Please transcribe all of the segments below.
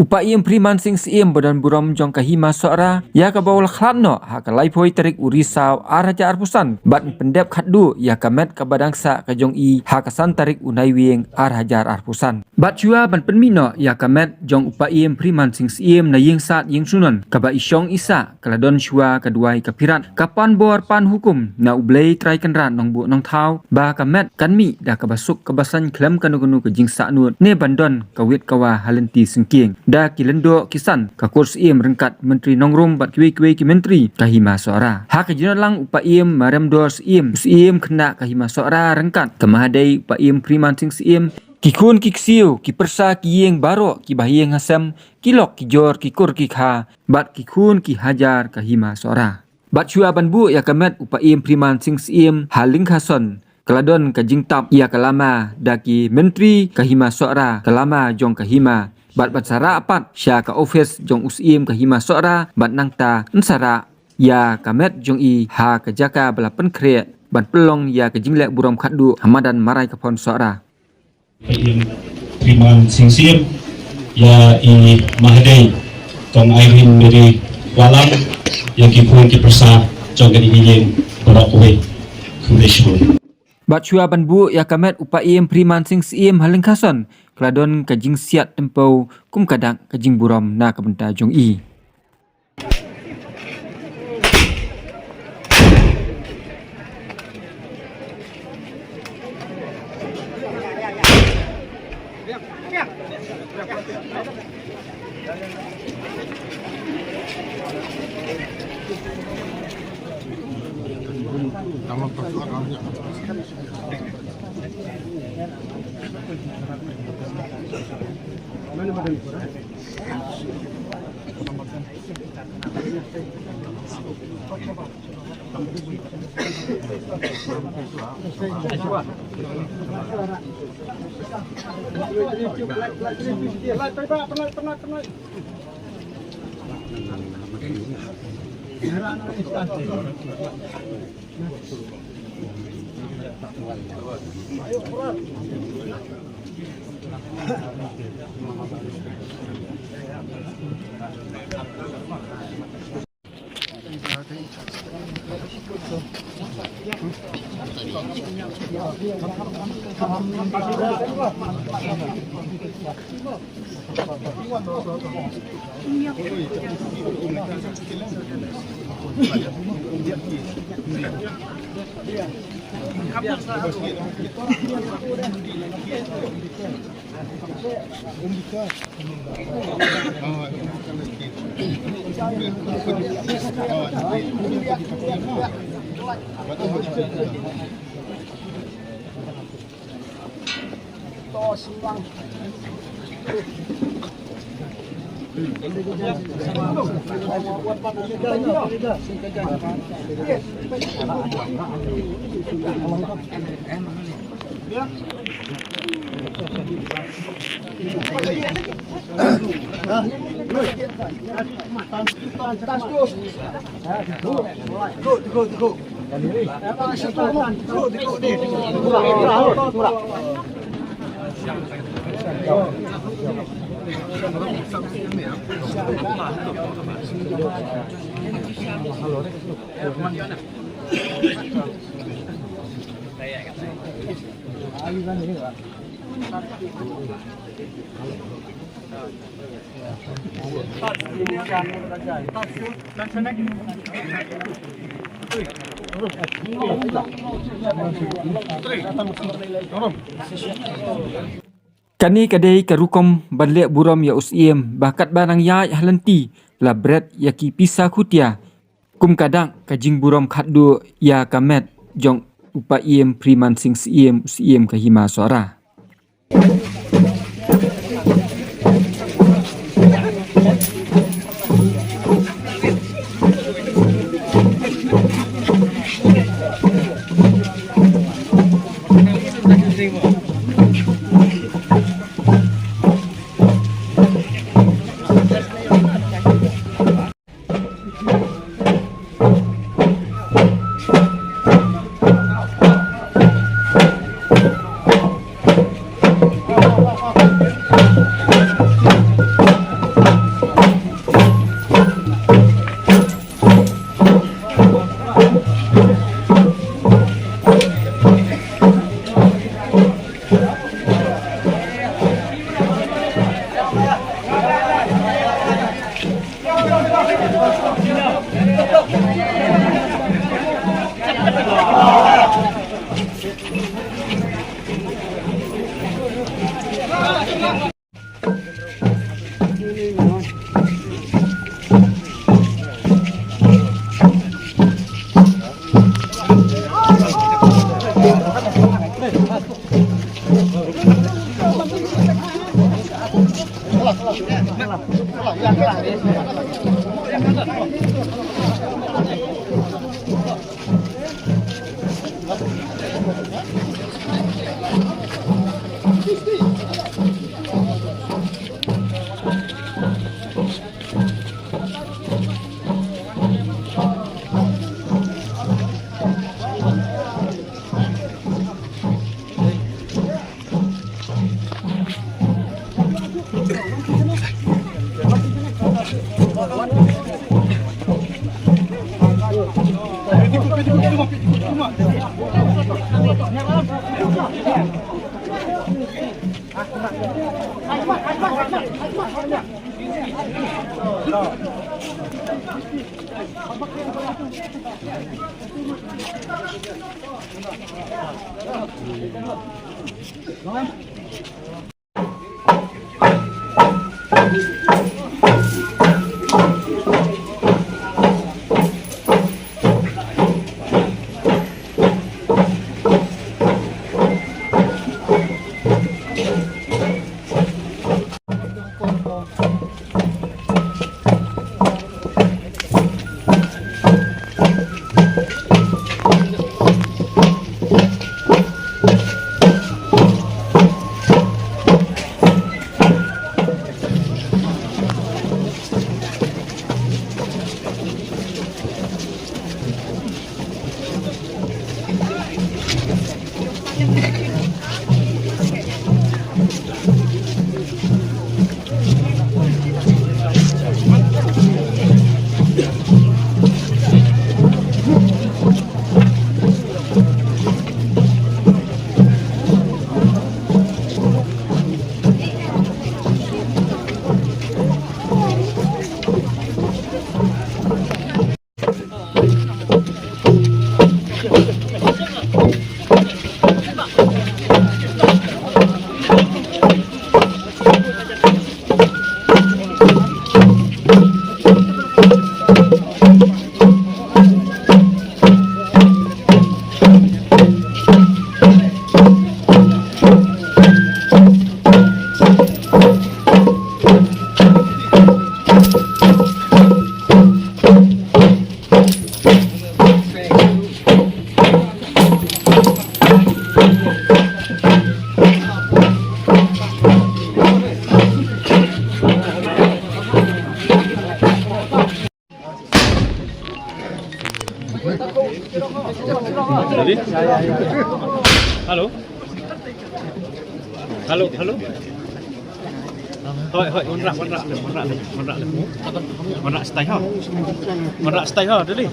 Upaya Priman Sing Siem Badan Buram Jong Kahima Sora ya ka bawal khlanno ha ka laipoi tarik urisau araja arpusan bat pendep khaddu ya ka met ka badangsa ka jong I ha ka san tarik unai wieng arajar arpusan bat chua ban penmino ya ka met jong upaya Priman Sing Siem na ying sat ying sunon ka ba isyong isa kaladon chua ka duai ka pirat kapan bor pan hukum na ublei trai kan ran nong bu nong thau ba ka met kan mi da ka basuk ka basan klem kanu ka jing sa nuot ne bandon ka wit kawa halenti singking da kilendo kisan ka kurs iem rengkat menteri nongrum bat kiwe ki menteri kahima sora ha ka jinalang upa iem marem dos iem kena kahima sora rengkat kemahadai upa iem Priman Sing Siem kikun kiksiu ki persa ki yeng baro ki bahieng hasam kilok ki jor ki kur ki kha bat kikun ki hajar kahima sora bat chua banbu ya kamet upa iem Priman Sing Siem haling khason keladon ka jingtap ya kalama daki menteri kahima sora kalama jong kahima bat sara apat sya ka office jong usim kahima sora bat nangta nsara ya kamet jong I ha ka jaka belapen kre bat pelong ya ka jinglek buram khaddu hamadan marai ka pon sora Priman Sing Siem ya I mahadai tong airin dari walam yang kipun kipersa jong kadi iyeng berakwe kumeshur bat chua banbu ya kamet upaya Priman Sing Siem haling khason keladon kajing siat tempau kum kadak kajing buram na kabenta jong I kani kadai karukom badlek buram ya usiem bakat barang ya halenti la bread ya ki pisa khutia kum kadang kajing buram khaddu ya kamet jong upaya Priman Sing Siem usiem kahima sora Jadi? Halo? Halo, halo? Hoi, hoi, Monrak stay ha. Monrak stay ha, tadi.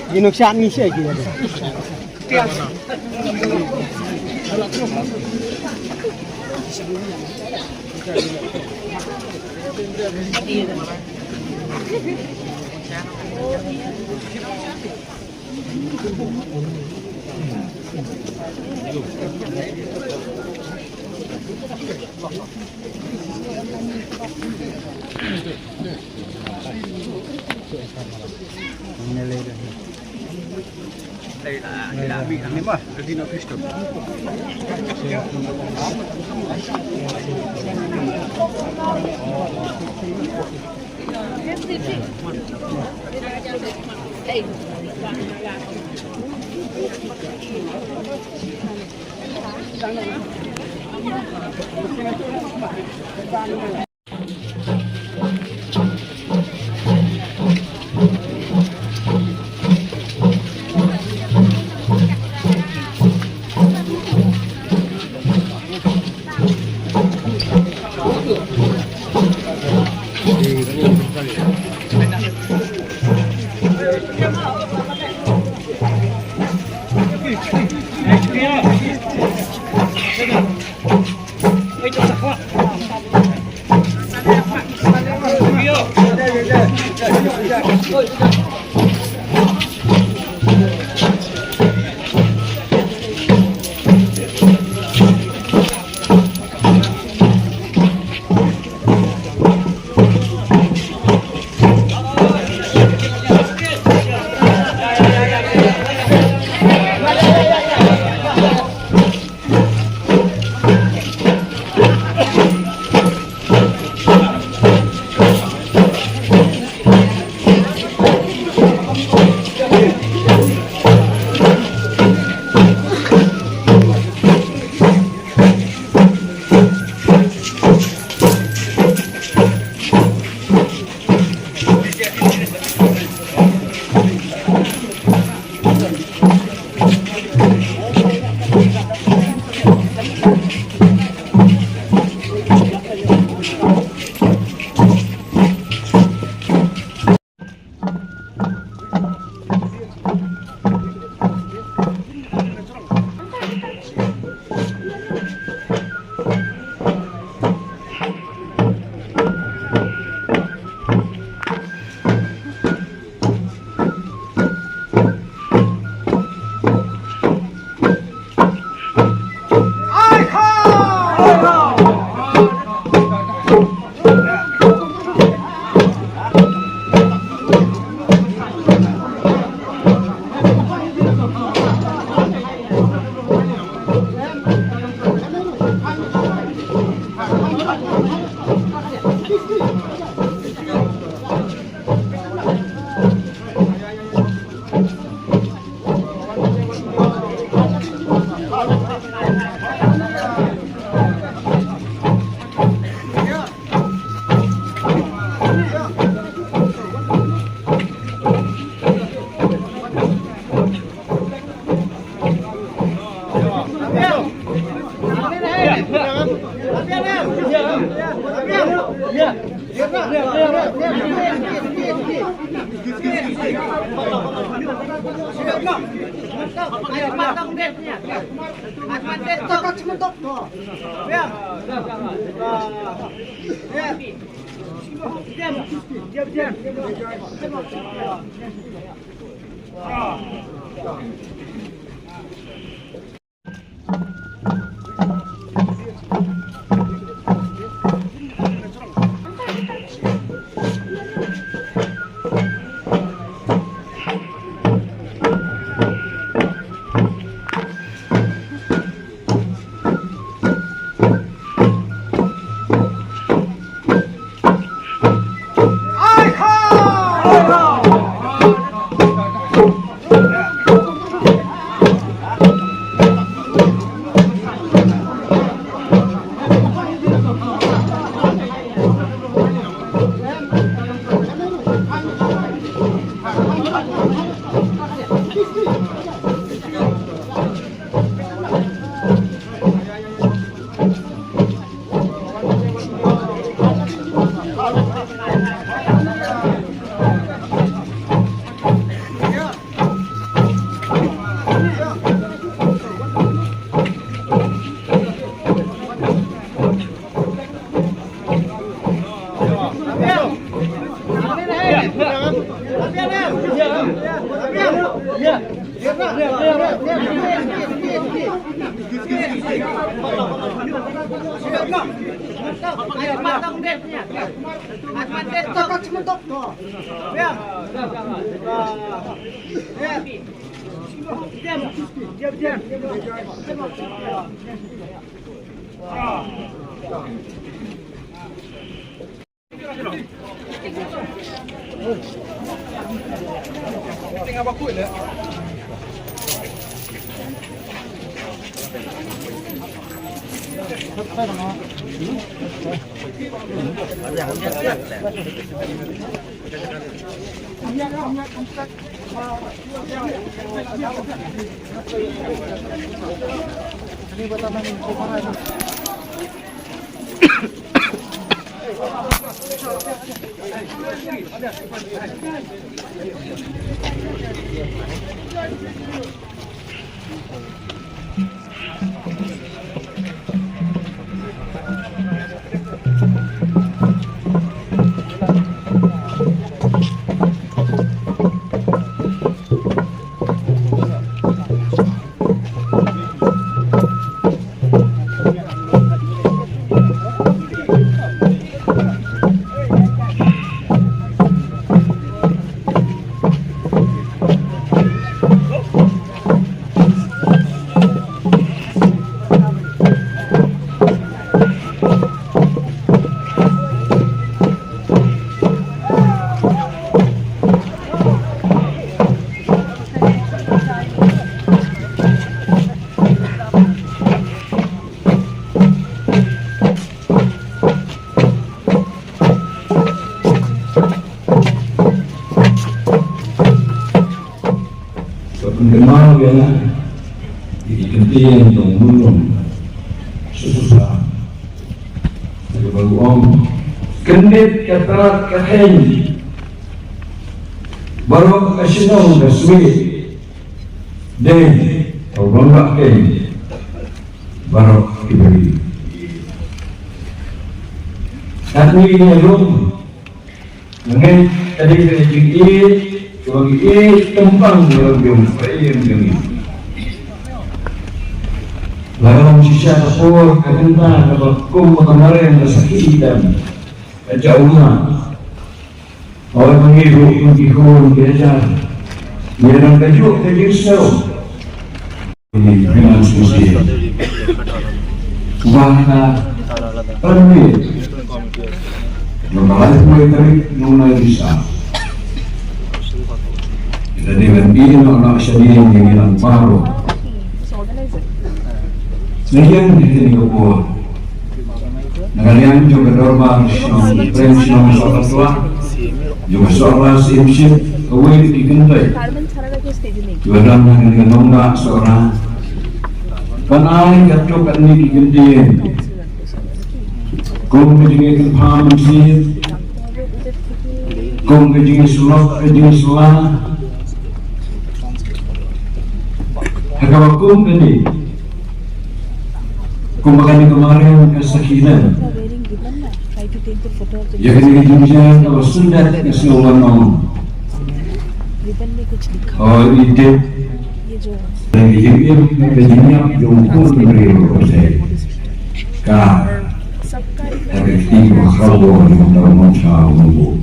Indonesia ni saya kira. Đây là bị thằng em ơi, đi nó Cristo. Kenal ya, dikentiin dong belum susah. Jadi baru om kendit katarat kahen, baru asyinau daswi, deh kau bangga ken, baru diberi. Tapi ini belum, mungkin tadi kita jengit. Bagi tembang yang baik ini. Lalu sisa kapur kerana kalau kum kemarin kesakitan, kejauhan. Orang mengiru menghibur belajar, mereka kejuk kejusau. Ini dengan sosial. Wahana permit. Memang mulai tarik mulai bisa. Jadi berdiri orang syariah yang hilang baru. Sekian ini kubur. Negara juga dorma, pensiun soal tua, juga soal simsim, kawin dikentai. Juga dalam dengan nongga seorang. Kanai kacau kan ini dikentai. Kau menjadi paham sih. Kau menjadi sulap, menjadi sulap. Hakawakum ini, kumbakan kemarin kesakitan. Jadi dijumpai kalau sudah keseluruhan orang. Oh itu, yang dijemput kejinya jumpa beri proses. Kah, tapi tiga kalau kita mau tahu,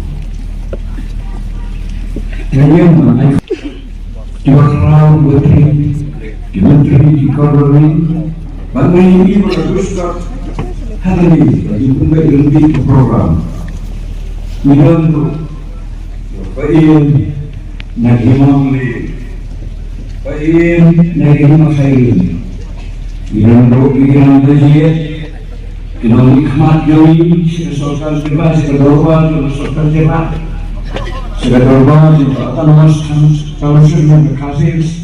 yang mana? Orang berarti. Di Menteri di Ekonomi, Bank ini meneruskan hari ini lagi mulai lebih ke program. Untuk pain nagimang li, pain nagimang kain. Untuk bikin kajian, kinong ikmat joi, sesuatu sebab sekedorban, sesuatu sebab sekedorban, sesuatu nama kalau sudah berkasih.